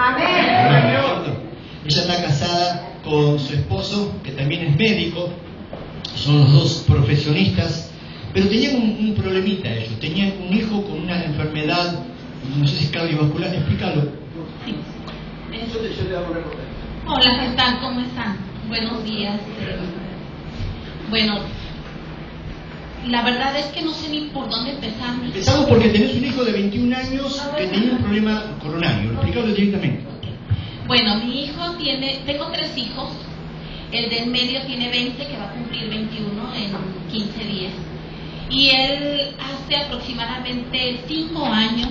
Amén. Ella está casada con su esposo, que también es médico. Son los dos profesionistas, pero tenían un problemita ellos. Tenían un hijo con una enfermedad, no sé si es cardiovascular, explícalo. Sí. Hola, ¿qué tal? ¿Cómo están? Buenos días. Bueno, la verdad es que no sé ni por dónde empezar. Empezamos porque tenés un hijo de 21 años que tenía un problema coronario. Explícalo directamente. Bueno, mi hijo tengo 3 hijos. El del medio tiene 20, que va a cumplir 21 en 15 días. Y él hace aproximadamente 5 años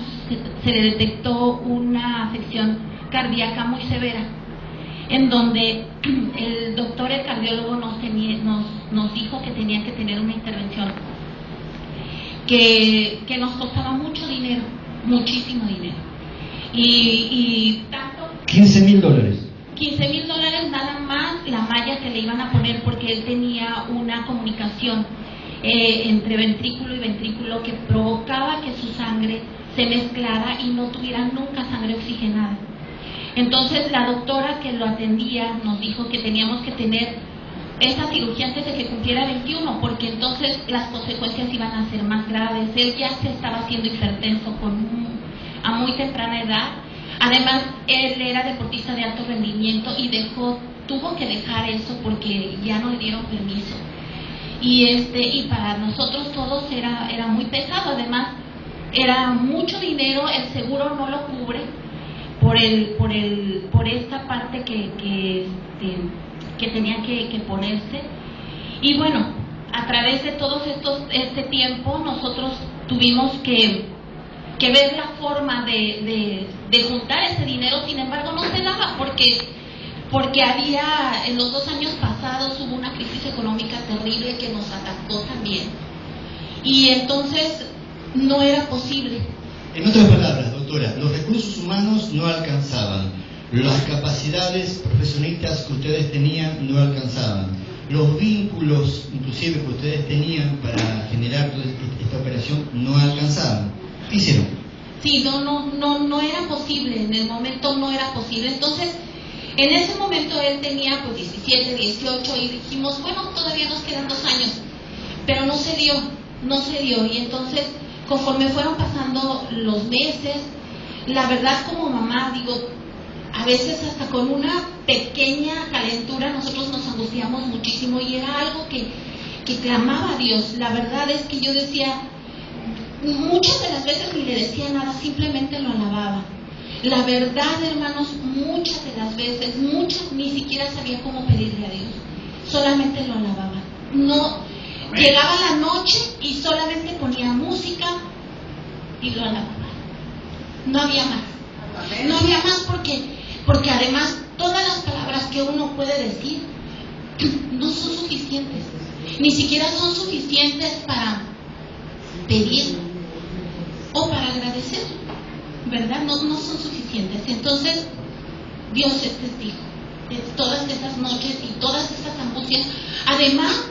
se le detectó una afección cardíaca muy severa, en donde el doctor, el cardiólogo, nos dijo que tenía que tener una intervención que nos costaba mucho dinero, muchísimo dinero. Y tanto... $15,000. $15,000 nada más la malla que le iban a poner, porque él tenía una comunicación entre ventrículo y ventrículo que provocaba que su sangre se mezclara y no tuviera nunca sangre oxigenada. Entonces la doctora que lo atendía nos dijo que teníamos que tener esa cirugía antes de que cumpliera 21, porque entonces las consecuencias iban a ser más graves. Él ya se estaba haciendo hipertenso a muy temprana edad. Además, él era deportista de alto rendimiento y tuvo que dejar eso porque ya no le dieron permiso. Y para nosotros todos era muy pesado. Además, era mucho dinero, el seguro no lo cubre por esta parte que tenía que ponerse. Y bueno, a través de todo este tiempo nosotros tuvimos que ver la forma de juntar ese dinero. Sin embargo, no se daba porque había, en los 2 años pasados hubo una crisis económica terrible que nos atacó también, y entonces no era posible. En otras palabras, doctora, los recursos humanos no alcanzaban, las capacidades profesionistas que ustedes tenían no alcanzaban, los vínculos inclusive que ustedes tenían para generar toda esta operación no alcanzaban. ¿Qué hicieron? Sí, no era posible, en el momento no era posible. Entonces, en ese momento él tenía pues 17, 18 y dijimos, bueno, todavía nos quedan 2 años, pero no se dio. Y entonces, conforme fueron pasando los meses, la verdad como mamá, digo, a veces hasta con una pequeña calentura nosotros nos angustiamos muchísimo y era algo que clamaba a Dios. La verdad es que yo decía, muchas de las veces ni le decía nada, simplemente lo alababa. La verdad, hermanos, muchas de las veces, ni siquiera sabía cómo pedirle a Dios, solamente lo alababa. No, llegaba la noche y solamente ponía música y lo alababa. No había más. No había más porque además todas las palabras que uno puede decir no son suficientes. Ni siquiera son suficientes para pedir o para agradecer, ¿verdad? No son suficientes. Entonces, Dios es testigo de todas esas noches y todas esas angustias. Además,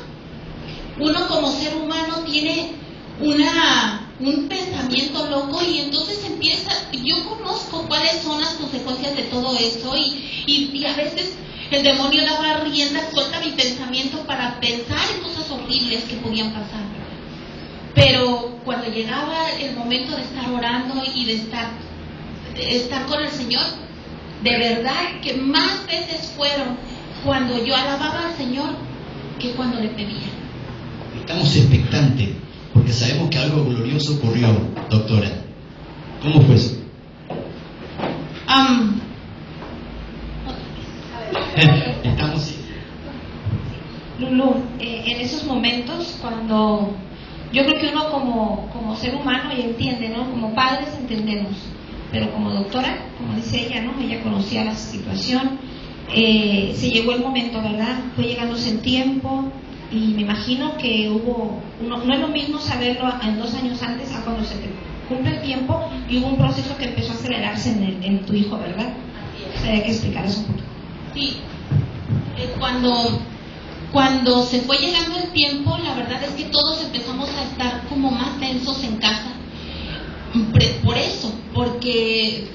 uno como ser humano tiene un pensamiento loco y entonces yo conozco cuáles son las consecuencias de todo eso y a veces el demonio daba rienda suelta a mi pensamiento para pensar en cosas horribles que podían pasar. Pero cuando llegaba el momento de estar orando y de estar con el Señor, de verdad que más veces fueron cuando yo alababa al Señor que cuando le pedía. Estamos expectantes porque sabemos que algo glorioso ocurrió, doctora. ¿Cómo fue eso? Estamos... Lulú, en esos momentos cuando yo creo que uno como ser humano ya entiende, ¿no? Como padres entendemos, pero como doctora, como dice ella, ¿no? Ella conocía la situación, se llegó el momento, ¿verdad? Fue llegándose el tiempo y me imagino que no es lo mismo saberlo en 2 años antes a cuando se te cumple el tiempo y hubo un proceso que empezó a acelerarse en tu hijo, ¿verdad? Hay que explicar eso un poquito. Sí, cuando se fue llegando el tiempo, la verdad es que todos empezamos a estar como más tensos en casa. Por eso, porque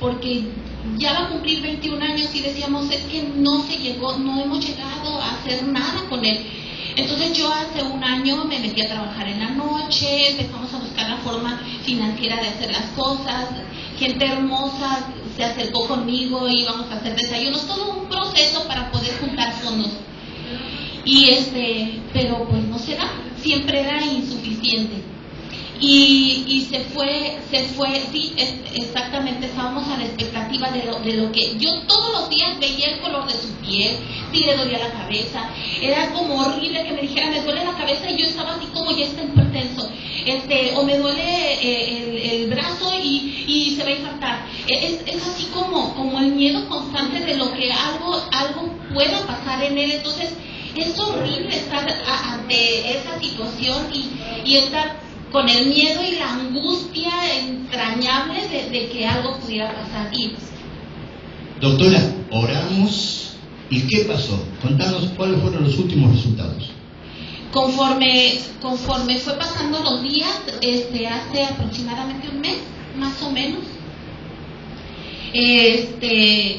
ya va a cumplir 21 años y decíamos, es que no hemos llegado a hacer nada con él. Entonces yo hace un año me metí a trabajar en la noche, empezamos a buscar la forma financiera de hacer las cosas, gente hermosa se acercó conmigo, íbamos a hacer desayunos, todo un proceso para poder juntar fondos. Pero pues no se da, siempre era insuficiente. Y se fue, sí, exactamente, estábamos a la expectativa de lo que yo todos los días veía el color de su piel, si le dolía la cabeza, era como horrible que me dijera, me duele la cabeza, y yo estaba así como ya está hipertenso, o me duele el brazo y se va a infartar. Es así como el miedo constante de lo que algo pueda pasar en él. Entonces es horrible estar ante esa situación y estar con el miedo y la angustia entrañable de que algo pudiera pasar. Doctora, oramos, ¿y qué pasó? Contanos cuáles fueron los últimos resultados. Conforme fue pasando los días, hace aproximadamente un mes, más o menos,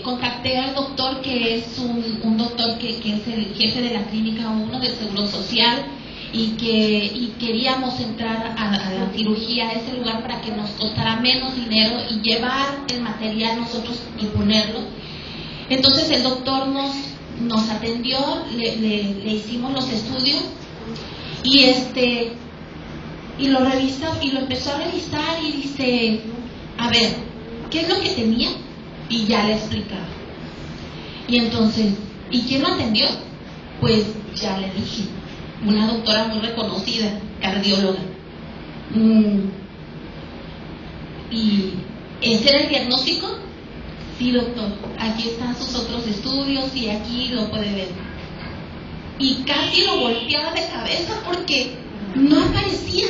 contacté al doctor, que es un doctor que es el jefe de la clínica 1 del Seguro Social, y queríamos entrar a la cirugía, a ese lugar, para que nos costara menos dinero y llevar el material nosotros y ponerlo. Entonces el doctor nos atendió, le hicimos los estudios y lo revisó, y lo empezó a revisar, y dice, a ver, ¿qué es lo que tenía? Y ya le explicaba. Y entonces, ¿y quién lo atendió? Pues ya le dije, una doctora muy reconocida, cardióloga. ¿Y ese era el diagnóstico? Sí, doctor, aquí están sus otros estudios y aquí lo puede ver. Y casi lo volteaba de cabeza porque no aparecía.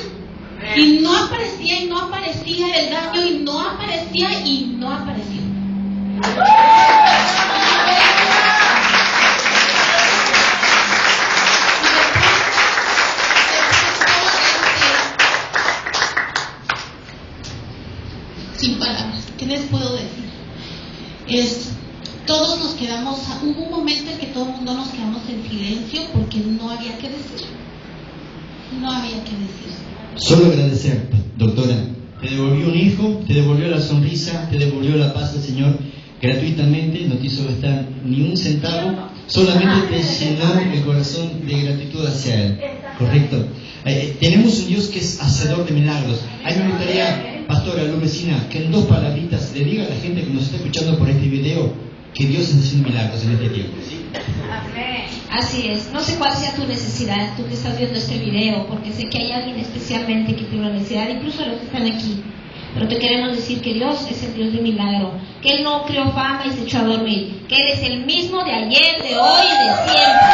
Y no aparecía, y no aparecía el daño, y no aparecía, y no apareció. Sin palabras, ¿qué les puedo decir? Todos nos quedamos, hubo un momento en que todo el mundo nos quedamos en silencio porque no había que decir. No había que decir. Solo agradecer, doctora. Te devolvió un hijo, te devolvió la sonrisa, te devolvió la paz del Señor gratuitamente, no te hizo gastar ni un centavo, solamente te llenó el corazón de gratitud hacia Él. ¿Correcto? Tenemos un Dios que es hacedor de milagros. A mí me gustaría, pastora Lumecina, que en 2 palabritas le diga a la gente que nos está escuchando por este video que Dios está haciendo milagros en este tiempo. ¿Sí? Así es. No sé cuál sea tu necesidad, tú que estás viendo este video, porque sé que hay alguien especialmente que tiene una necesidad, incluso los que están aquí. Pero te queremos decir que Dios es el Dios de milagro, que Él no creó fama y se echó a dormir, que Él es el mismo de ayer, de hoy y de siempre.